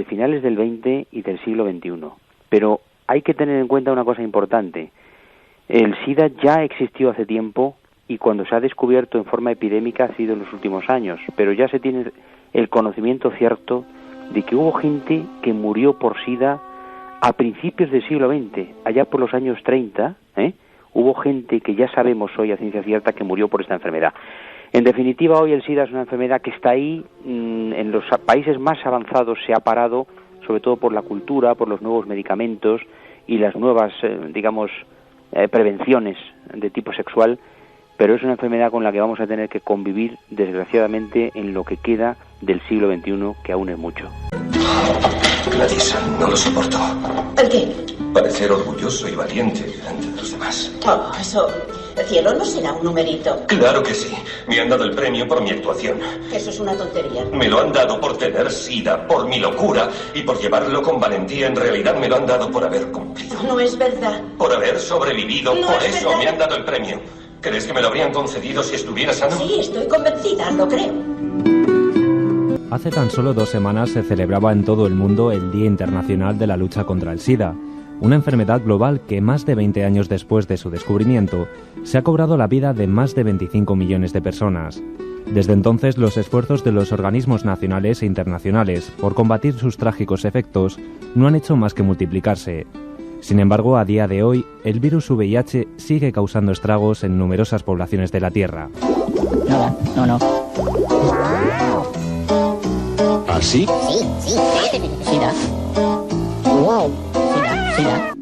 finales del XX y del siglo XXI. Pero hay que tener en cuenta una cosa importante: el SIDA ya existió hace tiempo, y cuando se ha descubierto en forma epidémica ha sido en los últimos años, pero ya se tiene el conocimiento cierto de que hubo gente que murió por SIDA a principios del siglo XX, allá por los años 30, hubo gente que ya sabemos hoy a ciencia cierta que murió por esta enfermedad. En definitiva, hoy el SIDA es una enfermedad que está ahí, en los países más avanzados se ha parado, sobre todo por la cultura, por los nuevos medicamentos y las nuevas, prevenciones de tipo sexual, pero es una enfermedad con la que vamos a tener que convivir, desgraciadamente, en lo que queda del siglo XXI, que aún es mucho. Gladys, no lo soporto. ¿El qué? Parecer orgulloso y valiente delante de los demás. Oh, eso... El cielo no será un numerito. Claro que sí. Me han dado el premio por mi actuación. Eso es una tontería. Me lo han dado por tener SIDA, por mi locura y por llevarlo con valentía. En realidad me lo han dado por haber cumplido. No es verdad. Por haber sobrevivido. No por es eso verdad. me han dado el premio. ¿Crees que me lo habrían concedido si estuviera sano? Sí, estoy convencida, lo creo. Hace tan solo 2 semanas se celebraba en todo el mundo el Día Internacional de la Lucha contra el SIDA, una enfermedad global que más de 20 años después de su descubrimiento se ha cobrado la vida de más de 25 millones de personas. Desde entonces, los esfuerzos de los organismos nacionales e internacionales por combatir sus trágicos efectos no han hecho más que multiplicarse. Sin embargo, a día de hoy, el virus VIH sigue causando estragos en numerosas poblaciones de la Tierra. No. ¿Ah, sí? Sí. SIDA. SIDA.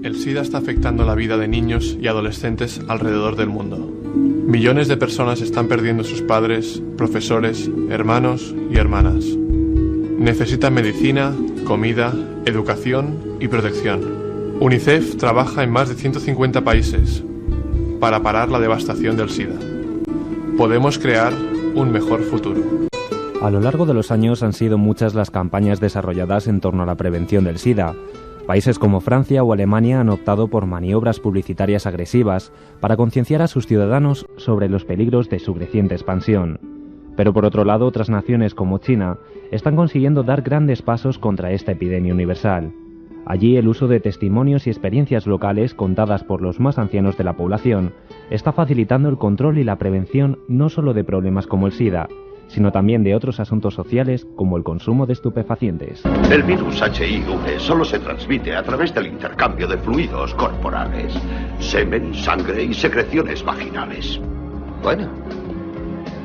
El SIDA está afectando la vida de niños y adolescentes alrededor del mundo. Millones de personas están perdiendo sus padres, profesores, hermanos y hermanas. Necesitan medicina, comida, educación y protección. UNICEF trabaja en más de 150 países para parar la devastación del SIDA. Podemos crear un mejor futuro. A lo largo de los años han sido muchas las campañas desarrolladas en torno a la prevención del SIDA. Países como Francia o Alemania han optado por maniobras publicitarias agresivas para concienciar a sus ciudadanos sobre los peligros de su creciente expansión. Pero por otro lado, otras naciones como China están consiguiendo dar grandes pasos contra esta epidemia universal. Allí el uso de testimonios y experiencias locales contadas por los más ancianos de la población está facilitando el control y la prevención no solo de problemas como el SIDA, sino también de otros asuntos sociales como el consumo de estupefacientes. El virus HIV solo se transmite a través del intercambio de fluidos corporales, semen, sangre y secreciones vaginales. Bueno,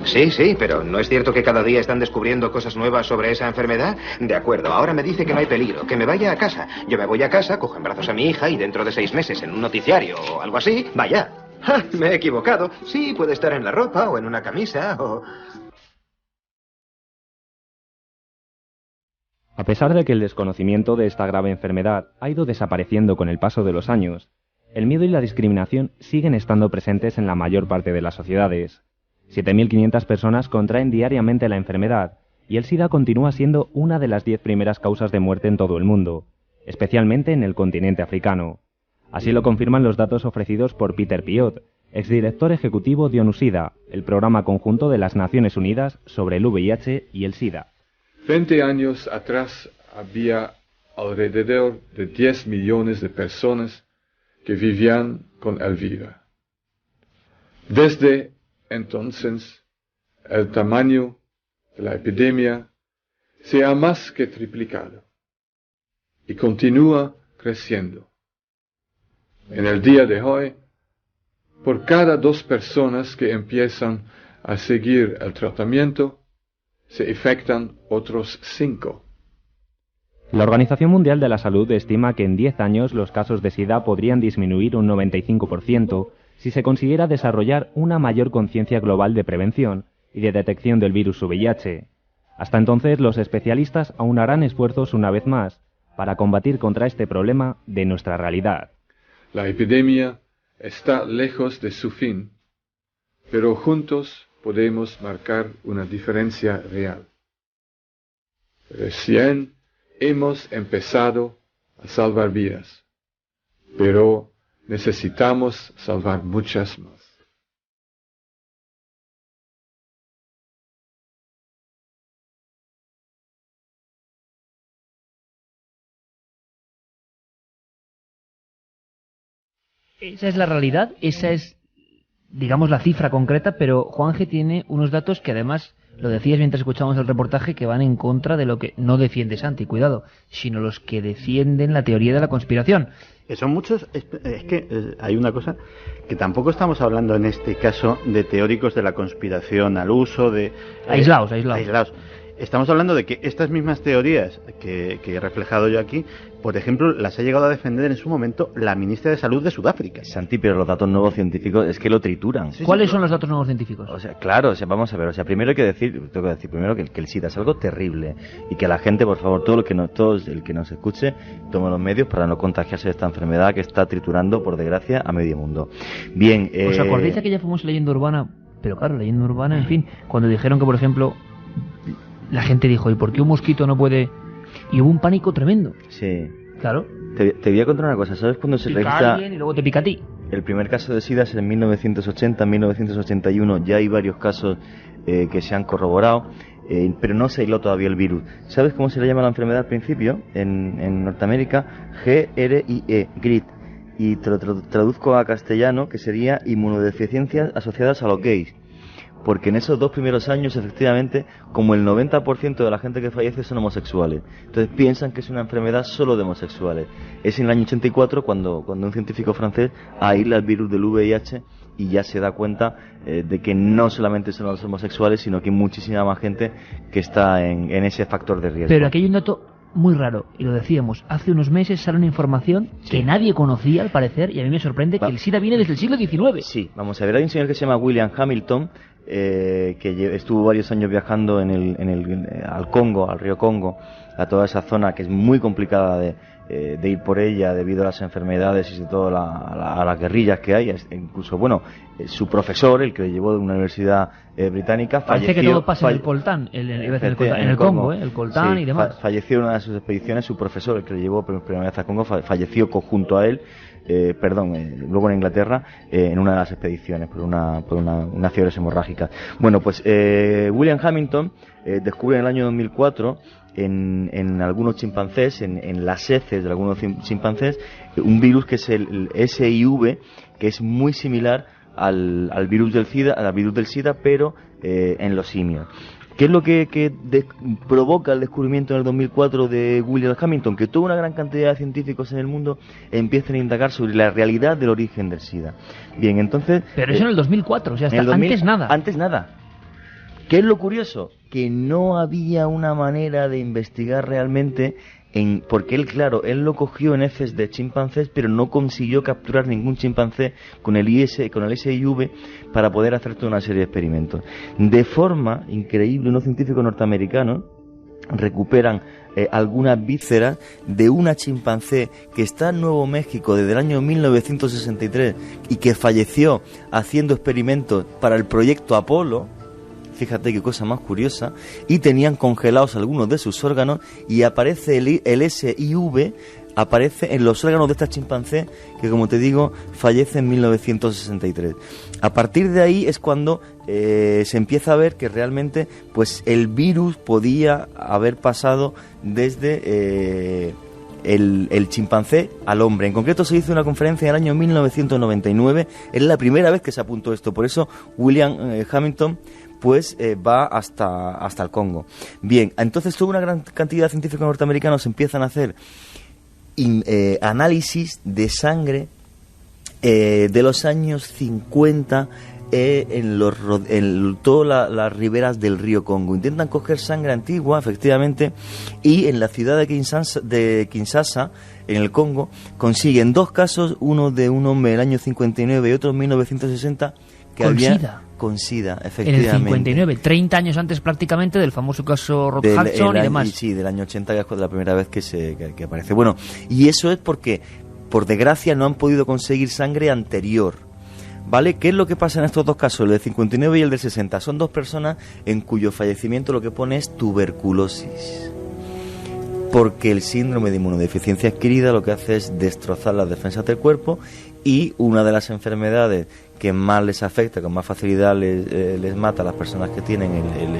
sí, pero ¿no es cierto que cada día están descubriendo cosas nuevas sobre esa enfermedad? De acuerdo, ahora me dice que no hay peligro, que me vaya a casa. Yo me voy a casa, cojo en brazos a mi hija y dentro de 6 meses en un noticiario o algo así, vaya. Ah, me he equivocado. Sí, puede estar en la ropa o en una camisa o... A pesar de que el desconocimiento de esta grave enfermedad ha ido desapareciendo con el paso de los años, el miedo y la discriminación siguen estando presentes en la mayor parte de las sociedades. 7.500 personas contraen diariamente la enfermedad y el SIDA continúa siendo una de las 10 primeras causas de muerte en todo el mundo, especialmente en el continente africano. Así lo confirman los datos ofrecidos por Peter Piot, exdirector ejecutivo de ONU-SIDA, el programa conjunto de las Naciones Unidas sobre el VIH y el SIDA. 20 años atrás había alrededor de 10 millones de personas que vivían con el virus. Desde entonces, el tamaño de la epidemia se ha más que triplicado y continúa creciendo. En el día de hoy, por cada 2 personas que empiezan a seguir el tratamiento, se infectan otros 5. La Organización Mundial de la Salud estima que en 10 años los casos de SIDA podrían disminuir un 95% si se consiguiera desarrollar una mayor conciencia global de prevención y de detección del virus VIH. Hasta entonces, los especialistas aún harán esfuerzos una vez más para combatir contra este problema de nuestra realidad. La epidemia está lejos de su fin, pero juntos podemos marcar una diferencia real. Recién hemos empezado a salvar vidas, pero necesitamos salvar muchas más. Esa es la realidad, esa es, digamos, la cifra concreta, pero Juanje tiene unos datos que además, lo decías mientras escuchábamos el reportaje, que van en contra de lo que no defiende Santi, cuidado, sino los que defienden la teoría de la conspiración. Que son muchos, es que hay una cosa, que tampoco estamos hablando en este caso de teóricos de la conspiración al uso de... Aislados. Estamos hablando de que estas mismas teorías que he reflejado yo aquí, por ejemplo, las ha llegado a defender en su momento la ministra de Salud de Sudáfrica. Santi, pero los datos nuevos científicos es que lo trituran. ¿Cuáles son los datos nuevos científicos? O sea, claro, o sea, vamos a ver, o sea, primero tengo que decir primero que el SIDA es algo terrible y que la gente, por favor, todo el que nos escuche, tome los medios para no contagiarse de esta enfermedad que está triturando, por desgracia, a medio mundo. Bien, ¿os acordáis de aquella famosa leyenda urbana? Pero claro, leyenda urbana, en fin, cuando dijeron que, por ejemplo, la gente dijo, ¿y por qué un mosquito no puede...? Y hubo un pánico tremendo. Sí. Claro. Te voy a contar una cosa, ¿sabes cuándo se registra? Pica a alguien y luego te pica a ti. El primer caso de SIDA es en 1980, en 1981 ya hay varios casos que se han corroborado, pero no se aisló todavía el virus. ¿Sabes cómo se le llama la enfermedad al principio? En Norteamérica, GRIE, GRIT. Y te lo traduzco a castellano, que sería inmunodeficiencias asociadas a los gays. Porque en esos 2 primeros años, efectivamente, como el 90% de la gente que fallece son homosexuales. Entonces piensan que es una enfermedad solo de homosexuales. Es en el año 84 cuando un científico francés aísla el virus del VIH y ya se da cuenta de que no solamente son los homosexuales, sino que hay muchísima más gente que está en ese factor de riesgo. Pero aquí hay un dato muy raro, y lo decíamos, hace unos meses sale una información que nadie conocía, al parecer, y a mí me sorprende que el SIDA viene desde el siglo XIX. Sí, vamos a ver, hay un señor que se llama William Hamilton, que estuvo varios años viajando al Congo, al río Congo, a toda esa zona que es muy complicada de ir por ella debido a las enfermedades y sobre todo a las guerrillas que hay. Incluso, bueno, su profesor, el que le llevó de una universidad británica, falleció. Parece que todo pasa en el coltán, en el Congo, el coltán, sí, y demás. Falleció en una de sus expediciones, su profesor, el que le llevó por primera vez a Congo, falleció junto a él, luego en Inglaterra, en una de las expediciones por una fiebres hemorrágicas. Bueno, pues William Hamilton descubre en el año 2004 en algunos chimpancés, en las heces de algunos chimpancés, un virus que es el SIV, que es muy similar al virus del SIDA, pero en los simios. ¿Qué es lo que provoca el descubrimiento en el 2004 de William Hamilton? Que toda una gran cantidad de científicos en el mundo empiezan a indagar sobre la realidad del origen del SIDA. Bien, entonces... Pero eso en el 2004, o sea, hasta antes nada. Antes nada. ¿Qué es lo curioso? Que no había una manera de investigar realmente porque él lo cogió en heces de chimpancés, pero no consiguió capturar ningún chimpancé con el SIV para poder hacer toda una serie de experimentos. De forma increíble, unos científicos norteamericanos recuperan algunas vísceras de una chimpancé que está en Nuevo México desde el año 1963 y que falleció haciendo experimentos para el proyecto Apolo. Fíjate qué cosa más curiosa. Y tenían congelados algunos de sus órganos y aparece el SIV, aparece en los órganos de esta chimpancé que, como te digo, fallece en 1963. A partir de ahí es cuando se empieza a ver que realmente pues el virus podía haber pasado desde el chimpancé al hombre. En concreto se hizo una conferencia en el año 1999, es la primera vez que se apuntó esto, por eso William Hamilton pues va hasta el Congo. Bien, entonces toda una gran cantidad de científicos norteamericanos empiezan a hacer análisis de sangre de los años 50 en todas las riberas del río Congo. Intentan coger sangre antigua, efectivamente, y en la ciudad de Kinshasa, en el Congo, consiguen 2 casos, uno de un hombre en el año 59 y otro en 1960, que con SIDA, efectivamente. En el 59, 30 años antes prácticamente del famoso caso Rock Hudson y demás. Sí, del año 80, que es la primera vez que aparece. Bueno, y eso es porque, por desgracia, no han podido conseguir sangre anterior. ¿Vale? ¿Qué es lo que pasa en estos 2 casos, el del 59 y el del 60? Son 2 personas en cuyo fallecimiento lo que pone es tuberculosis. Porque el síndrome de inmunodeficiencia adquirida lo que hace es destrozar las defensas del cuerpo, y una de las enfermedades que más les afecta, con más facilidad les mata a las personas que tienen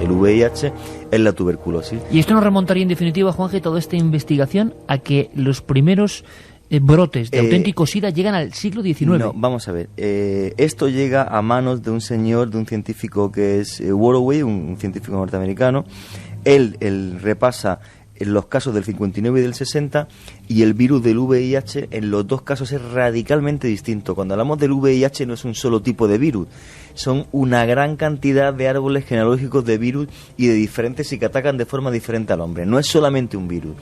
el VIH, es la tuberculosis. Y esto nos remontaría en definitiva, Juanje, toda esta investigación a que los primeros brotes de auténtico SIDA llegan al siglo XIX. No, vamos a ver. Esto llega a manos de un señor, de un científico que es Woroway, un científico norteamericano. Él repasa en los casos del 59 y del 60, y el virus del VIH en los 2 casos es radicalmente distinto. Cuando hablamos del VIH no es un solo tipo de virus, son una gran cantidad de árboles genealógicos de virus y de diferentes, y que atacan de forma diferente al hombre. No es solamente un virus.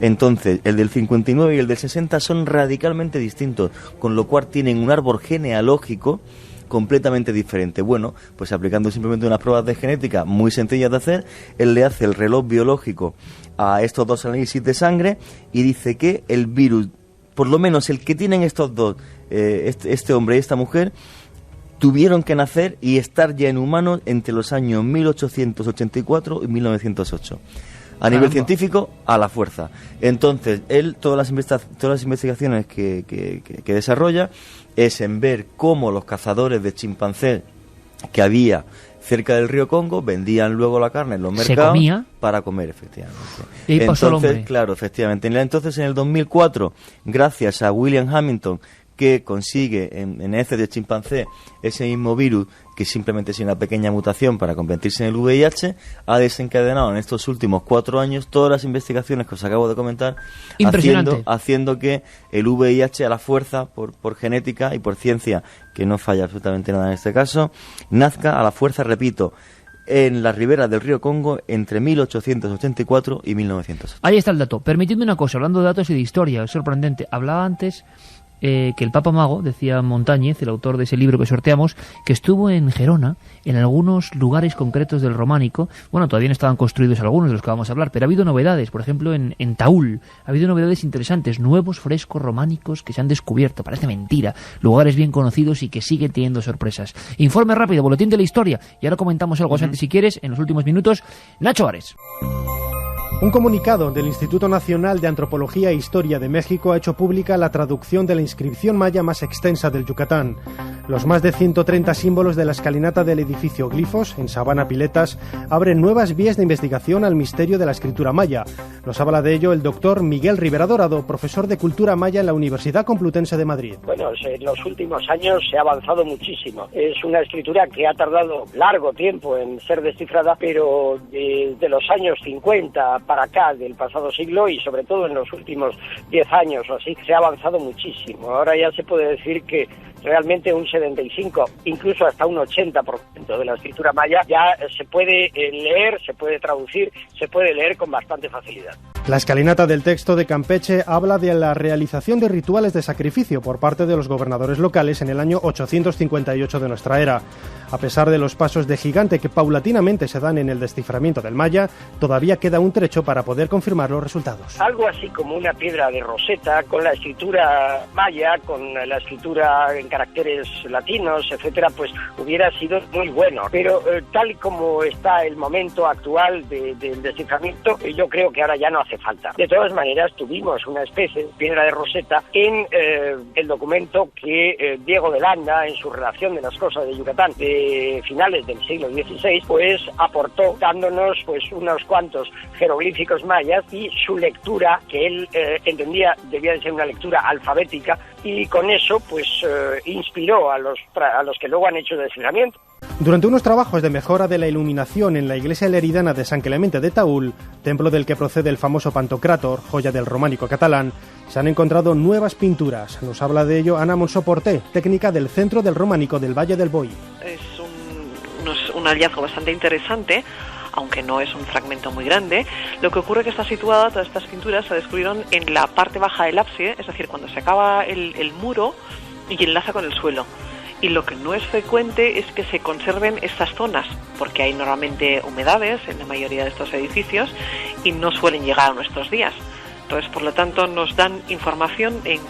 Entonces, el del 59 y el del 60 son radicalmente distintos, con lo cual tienen un árbol genealógico completamente diferente. Bueno, pues aplicando simplemente unas pruebas de genética muy sencillas de hacer, él le hace el reloj biológico a estos 2 análisis de sangre y dice que el virus, por lo menos el que tienen estos 2, este hombre y esta mujer, tuvieron que nacer y estar ya en humanos entre los años 1884 y 1908. A nivel científico, a la fuerza. Entonces, él, todas las investigaciones que desarrolla es en ver cómo los cazadores de chimpancés que había cerca del río Congo vendían luego la carne en los mercados para comer, efectivamente. Y entonces, claro, efectivamente. Entonces, en el 2004, gracias a William Hamilton, que consigue en heces de chimpancé ese mismo virus, que simplemente es una pequeña mutación para convertirse en el VIH, ha desencadenado en estos últimos 4 años todas las investigaciones que os acabo de comentar, haciendo que el VIH a la fuerza, por genética y por ciencia, que no falla absolutamente nada en este caso, nazca a la fuerza, repito, en las riberas del río Congo entre 1884 y 1908. Ahí está el dato. Permitidme una cosa, hablando de datos y de historia, es sorprendente. Hablaba antes que el Papa Mago, decía Montañez, el autor de ese libro que sorteamos, que estuvo en Gerona, en algunos lugares concretos del románico. Bueno, todavía no estaban construidos algunos de los que vamos a hablar, pero ha habido novedades. Por ejemplo, en Taúl ha habido novedades interesantes, nuevos frescos románicos que se han descubierto. Parece mentira, lugares bien conocidos y que siguen teniendo sorpresas. Informe rápido, boletín de la historia, y ahora comentamos algo antes, si quieres, en los últimos minutos. Nacho Ares. Un comunicado del Instituto Nacional de Antropología e Historia de México ha hecho pública la traducción de la inscripción maya más extensa del Yucatán. Los más de 130 símbolos de la escalinata del edificio Glifos, en Sabana Piletas, abren nuevas vías de investigación al misterio de la escritura maya. Nos habla de ello el doctor Miguel Rivera Dorado, profesor de Cultura Maya en la Universidad Complutense de Madrid. Bueno, en los últimos años se ha avanzado muchísimo. Es una escritura que ha tardado largo tiempo en ser descifrada, pero de los años 50 para acá, del pasado siglo, y sobre todo en los últimos 10 años o así, se ha avanzado muchísimo. Ahora ya se puede decir que realmente un 75, incluso hasta un 80% de la escritura maya ya se puede leer, se puede traducir, se puede leer con bastante facilidad. La escalinata del texto de Campeche habla de la realización de rituales de sacrificio por parte de los gobernadores locales en el año 858 de nuestra era. A pesar de los pasos de gigante que paulatinamente se dan en el desciframiento del maya, todavía queda un trecho para poder confirmar los resultados. Algo así como una piedra de Rosetta con la escritura maya, con la escritura en caracteres latinos, etcétera, pues hubiera sido muy bueno. Pero tal y como está el momento actual del desciframiento, yo creo que ahora ya no hace falta. De todas maneras, tuvimos una especie de piedra de Rosetta en el documento que Diego de Landa, en su relación de las cosas de Yucatán de finales del siglo XVI, pues aportó, dándonos pues unos cuantos jeroglíficos mayas y su lectura, que él entendía debía de ser una lectura alfabética, y con eso pues inspiró a los que luego han hecho el desciframiento. Durante unos trabajos de mejora de la iluminación en la iglesia leridana de San Clemente de Taúl, templo del que procede el famoso Pantocrátor, joya del románico catalán, se han encontrado nuevas pinturas. Nos habla de ello Ana Monsoporté, técnica del Centro del Románico del Valle del Boí. Es un hallazgo bastante interesante, aunque no es un fragmento muy grande. Lo que ocurre es que está situada, todas estas pinturas se descubrieron en la parte baja del ábside, es decir, cuando se acaba el muro y enlaza con el suelo. Y lo que no es frecuente es que se conserven estas zonas, porque hay normalmente humedades en la mayoría de estos edificios y no suelen llegar a nuestros días. Entonces, por lo tanto, nos dan información de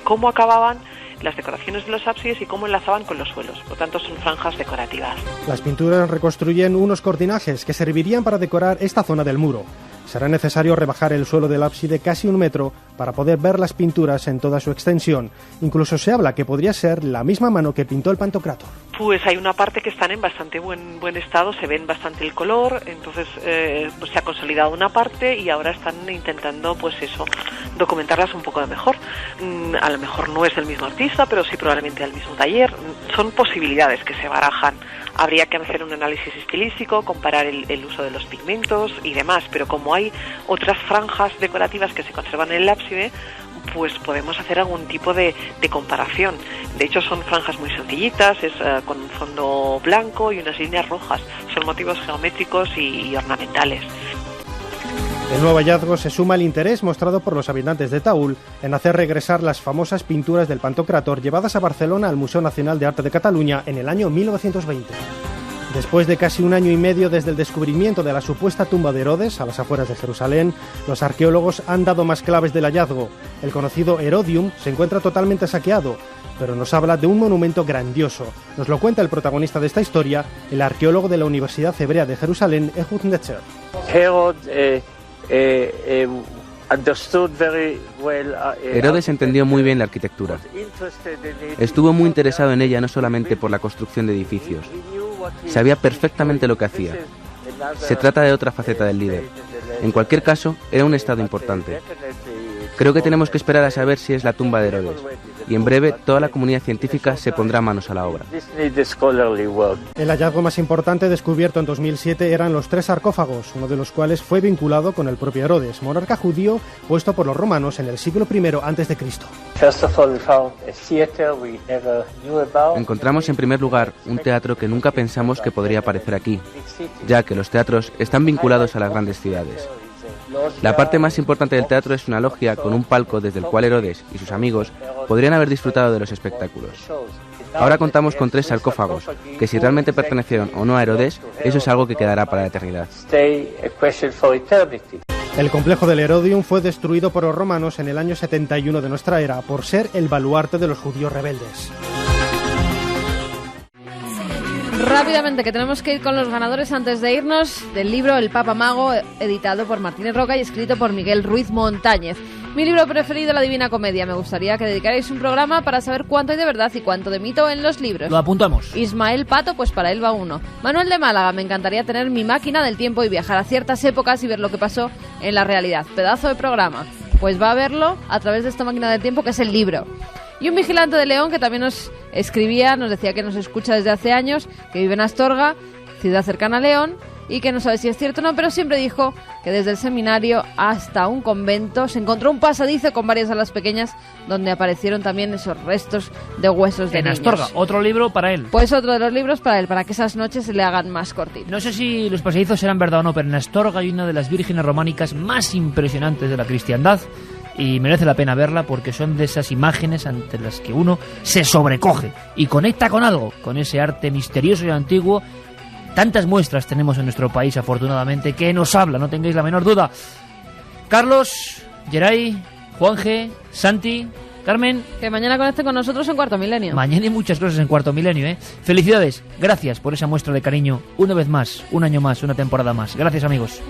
cómo acababan las decoraciones de los ábsides y cómo enlazaban con los suelos. Por lo tanto, son franjas decorativas. Las pinturas reconstruyen unos cortinajes que servirían para decorar esta zona del muro. Será necesario rebajar el suelo del ábside casi 1 metro para poder ver las pinturas en toda su extensión. Incluso se habla que podría ser la misma mano que pintó el Pantocrátor. Pues hay una parte que están en bastante buen estado, se ven bastante el color, entonces pues se ha consolidado una parte y ahora están intentando pues eso, documentarlas un poco mejor. A lo mejor no es del mismo artista, pero sí probablemente del mismo taller. Son posibilidades que se barajan. Habría que hacer un análisis estilístico, comparar el uso de los pigmentos y demás, pero como hay otras franjas decorativas que se conservan en el ábside, pues podemos hacer algún tipo de comparación. De hecho, son franjas muy sencillitas, es con un fondo blanco y unas líneas rojas. Son motivos geométricos y ornamentales. El nuevo hallazgo se suma al interés mostrado por los habitantes de Taúl en hacer regresar las famosas pinturas del Pantocrátor llevadas a Barcelona al Museo Nacional de Arte de Cataluña en el año 1920. Después de casi 1 año y medio desde el descubrimiento de la supuesta tumba de Herodes a las afueras de Jerusalén, los arqueólogos han dado más claves del hallazgo. El conocido Herodium se encuentra totalmente saqueado, pero nos habla de un monumento grandioso. Nos lo cuenta el protagonista de esta historia, el arqueólogo de la Universidad Hebrea de Jerusalén, Ehud Netzer. Herodes entendió muy bien la arquitectura. Estuvo muy interesado en ella no solamente por la construcción de edificios. Sabía perfectamente lo que hacía. Se trata de otra faceta del líder. En cualquier caso, era un estado importante. Creo que tenemos que esperar a saber si es la tumba de Herodes. Y en breve toda la comunidad científica se pondrá manos a la obra. El hallazgo más importante descubierto en 2007 eran los 3 sarcófagos, uno de los cuales fue vinculado con el propio Herodes, monarca judío puesto por los romanos en el siglo I a.C. Encontramos en primer lugar un teatro que nunca pensamos que podría aparecer aquí, ya que los teatros están vinculados a las grandes ciudades. La parte más importante del teatro es una logia con un palco desde el cual Herodes y sus amigos podrían haber disfrutado de los espectáculos. Ahora contamos con 3 sarcófagos, que si realmente pertenecieron o no a Herodes, eso es algo que quedará para la eternidad. El complejo del Herodium fue destruido por los romanos en el año 71 de nuestra era por ser el baluarte de los judíos rebeldes. Rápidamente, que tenemos que ir con los ganadores antes de irnos del libro El Papa Mago, editado por Martínez Roca y escrito por Miguel Ruiz Montañez. Mi libro preferido, La Divina Comedia. Me gustaría que dedicarais un programa para saber cuánto hay de verdad y cuánto de mito en los libros. Lo apuntamos. Ismael Pato, pues para él va 1. Manuel de Málaga, me encantaría tener mi máquina del tiempo y viajar a ciertas épocas y ver lo que pasó en la realidad. Pedazo de programa. Pues va a verlo a través de esta máquina del tiempo que es el libro. Y un vigilante de León que también nos escribía, nos decía que nos escucha desde hace años, que vive en Astorga, ciudad cercana a León, y que no sabe si es cierto o no, pero siempre dijo que desde el seminario hasta un convento se encontró un pasadizo con varias salas pequeñas donde aparecieron también esos restos de huesos de niños. En Astorga, otro libro para él. Pues otro de los libros para él, para que esas noches se le hagan más cortitas. No sé si los pasadizos serán verdad o no, pero en Astorga hay una de las vírgenes románicas más impresionantes de la cristiandad y merece la pena verla porque son de esas imágenes ante las que uno se sobrecoge y conecta con algo, con ese arte misterioso y antiguo. Tantas muestras tenemos en nuestro país, afortunadamente, que nos habla, no tengáis la menor duda. Carlos, Geray, Juanje, Santi, Carmen. Que mañana conecte con nosotros en Cuarto Milenio. Mañana hay muchas cosas en Cuarto Milenio, ¿eh? Felicidades, gracias por esa muestra de cariño. Una vez más, un año más, una temporada más. Gracias, amigos.